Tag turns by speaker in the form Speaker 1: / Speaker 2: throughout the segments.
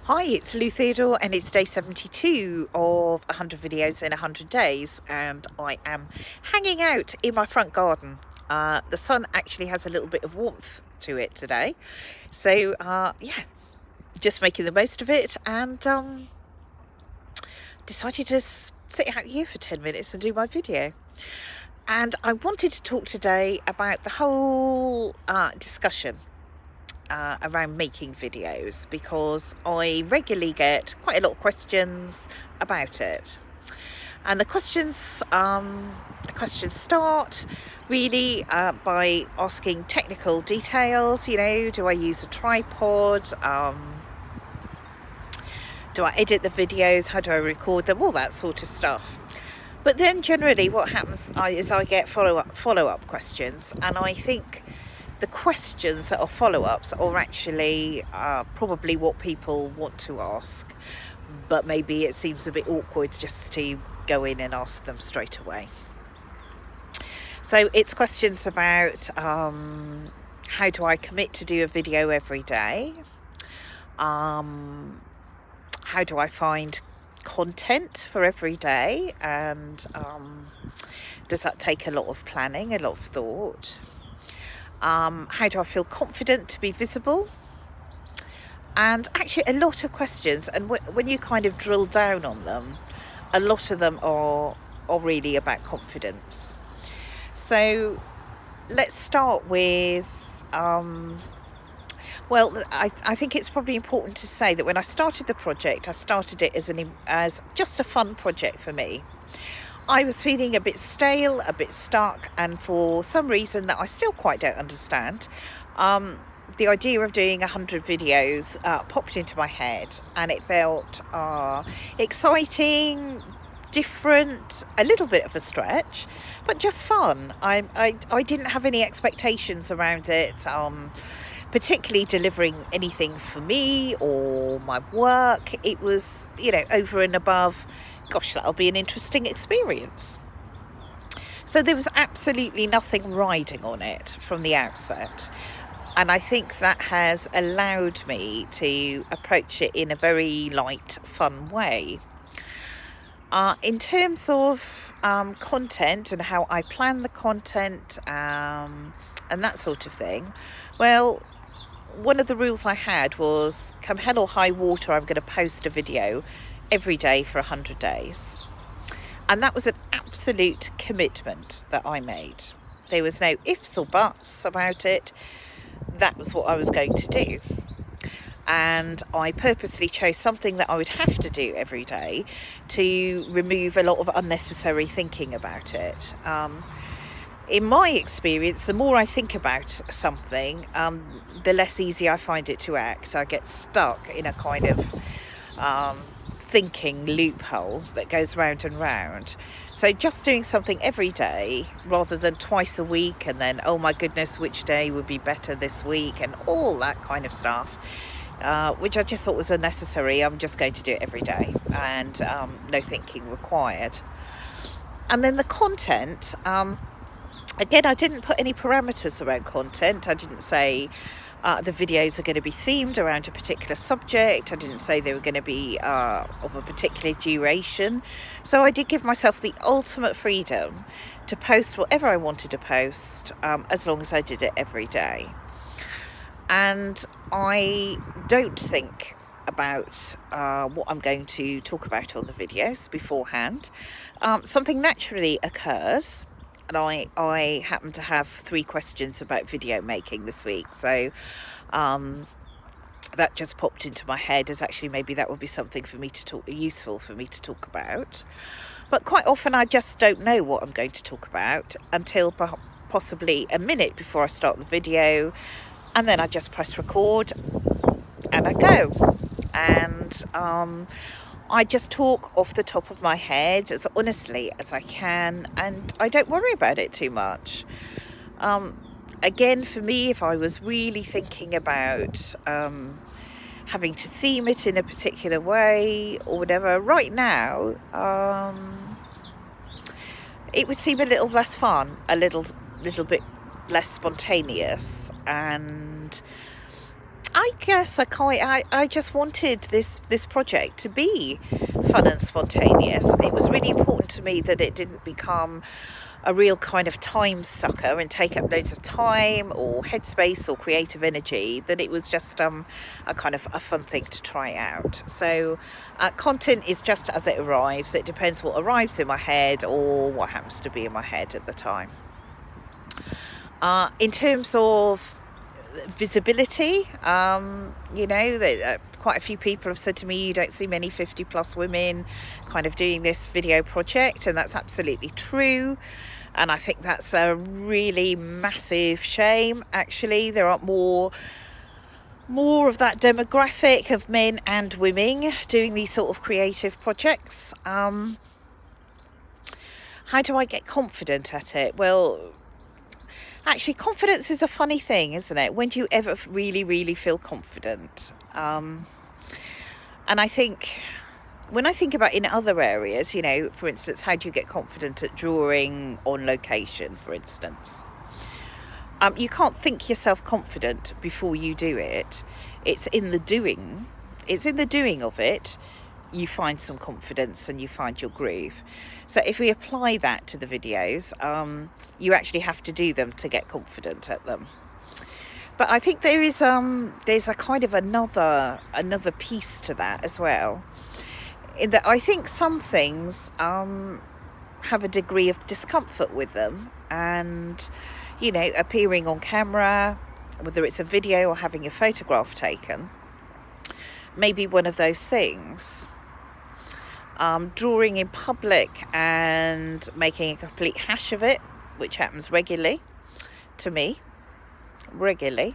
Speaker 1: Hi, it's Lou Theodore and it's day 72 of 100 videos in 100 days, and I am hanging out in my front garden. The sun actually has a little bit of warmth to it today, so yeah, just making the most of it, and decided to sit out here for 10 minutes and do my video. And I wanted to talk today about the whole discussion around making videos, because I regularly get quite a lot of questions about it. And the questions start really by asking technical details. Do I use a tripod? Do I edit the videos? How do I record them? All that sort of stuff. But then generally what happens is I get follow-up questions, and I think the questions that are follow-ups are actually probably what people want to ask, but maybe it seems a bit awkward just to go in and ask them straight away. So it's questions about how do I commit to do a video every day? How do I find content for every day? And does that take a lot of planning, a lot of thought? How do I feel confident to be visible? And actually a lot of questions, and when you kind of drill down on them, a lot of them are really about confidence. So let's start with well, I think it's probably important to say that when I started the project, I started it as just a fun project for me. I was feeling a bit stale, a bit stuck, and for some reason that I still quite don't understand, the idea of doing 100 videos popped into my head, and it felt exciting, different, a little bit of a stretch, but just fun. I didn't have any expectations around it, particularly delivering anything for me or my work. It was, over and above, gosh, that'll be an interesting experience. So there was absolutely nothing riding on it from the outset. And I think that has allowed me to approach it in a very light, fun way. In terms of content and how I plan the content and that sort of thing, well, one of the rules I had was, come hell or high water, I'm going to post a video every day for 100 days. And that was an absolute commitment that I made. There was no ifs or buts about it. That was what I was going to do. And I purposely chose something that I would have to do every day to remove a lot of unnecessary thinking about it. In my experience, the more I think about something, the less easy I find it to act. I get stuck in a kind of thinking loophole that goes round and round. So just doing something every day rather than twice a week, and then, oh my goodness, which day would be better this week, and all that kind of stuff, which I just thought was unnecessary. I'm just going to do it every day, and no thinking required. And then the content, again, I didn't put any parameters around content. I didn't say the videos are going to be themed around a particular subject. I didn't say they were going to be of a particular duration. So I did give myself the ultimate freedom to post whatever I wanted to post, as long as I did it every day. And I don't think about what I'm going to talk about on the videos beforehand. Something naturally occurs. And I happen to have 3 questions about video making this week, so that just popped into my head as actually maybe that would be something for me to useful for me to talk about. But quite often I just don't know what I'm going to talk about until possibly a minute before I start the video, and then I just press record and I go. And I just talk off the top of my head as honestly as I can, and I don't worry about it too much. Again, for me, if I was really thinking about having to theme it in a particular way or whatever, right now, it would seem a little less fun, a little bit less spontaneous, and I guess I just wanted this project to be fun and spontaneous. It was really important to me that it didn't become a real kind of time sucker and take up loads of time or headspace or creative energy, that it was just a kind of a fun thing to try out. So content is just as it arrives. It depends what arrives in my head or what happens to be in my head at the time. In terms of visibility, quite a few people have said to me, you don't see many 50 plus women kind of doing this video project, and that's absolutely true. And I think that's a really massive shame. Actually, there are more of that demographic of men and women doing these sort of creative projects. How do I get confident at it? Well, actually, confidence is a funny thing, isn't it? When do you ever really, really feel confident? And I think when I think about in other areas, for instance, how do you get confident at drawing on location, for instance? You can't think yourself confident before you do it. It's in the doing. It's in the doing of it you find some confidence and you find your groove. So if we apply that to the videos, you actually have to do them to get confident at them. But I think there's a kind of another piece to that as well, in that I think some things have a degree of discomfort with them, and appearing on camera, whether it's a video or having a photograph taken, maybe one of those things. Drawing in public and making a complete hash of it, which happens regularly to me, there's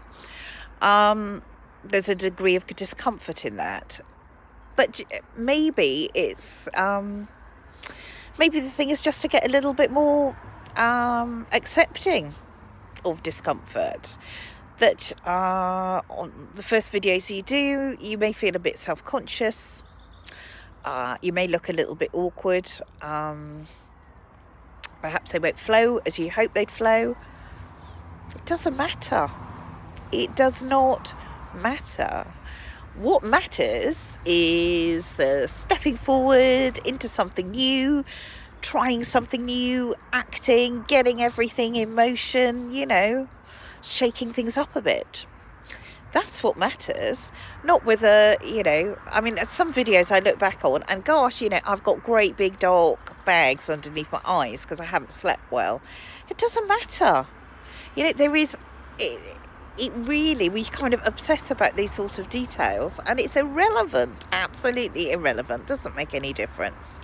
Speaker 1: a degree of discomfort in that. But maybe it's maybe the thing is just to get a little bit more accepting of discomfort. That on the first videos you do, you may feel a bit self-conscious. You may look a little bit awkward. Perhaps they won't flow as you hope they'd flow. It doesn't matter. It does not matter. What matters is the stepping forward into something new, trying something new, acting, getting everything in motion, shaking things up a bit. That's what matters, not whether, some videos I look back on and gosh, I've got great big dark bags underneath my eyes because I haven't slept well. It doesn't matter. We kind of obsess about these sort of details, and it's irrelevant, absolutely irrelevant, doesn't make any difference.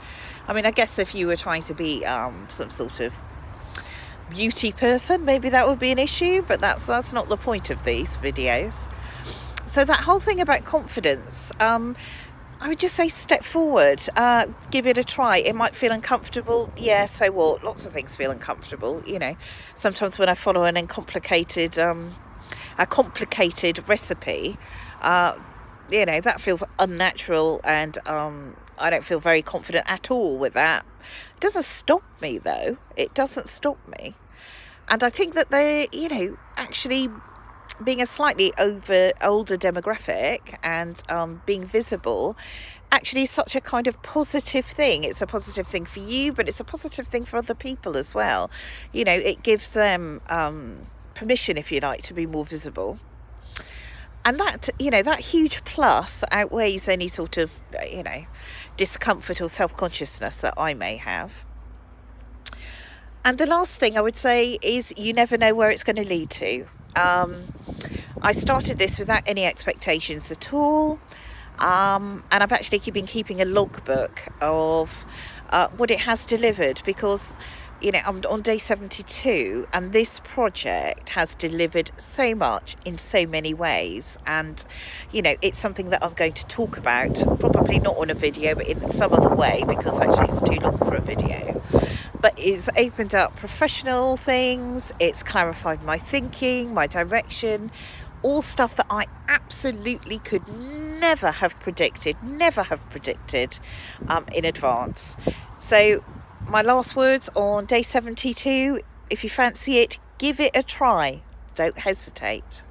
Speaker 1: I guess if you were trying to be some sort of beauty person, maybe that would be an issue, but that's not the point of these videos. So that whole thing about confidence, I would just say step forward, give it a try. It might feel uncomfortable, yeah, so what? Lots of things feel uncomfortable, Sometimes when I follow a complicated recipe, that feels unnatural, and I don't feel very confident at all with that. It doesn't stop me though. It doesn't stop me. And I think that they, actually being a slightly older demographic and being visible actually is such a kind of positive thing. It's a positive thing for you, but it's a positive thing for other people as well. It gives them permission, if you like, to be more visible. And that, that huge plus outweighs any sort of, discomfort or self-consciousness that I may have. And the last thing I would say is you never know where it's going to lead to. I started this without any expectations at all. And I've actually been keeping a logbook of what it has delivered, because I'm on day 72, and this project has delivered so much in so many ways. And, it's something that I'm going to talk about, probably not on a video, but in some other way, because actually it's too long for a video. But it's opened up professional things, it's clarified my thinking, my direction, all stuff that I absolutely could never have predicted in advance. So my last words on day 72, if you fancy it, give it a try. Don't hesitate.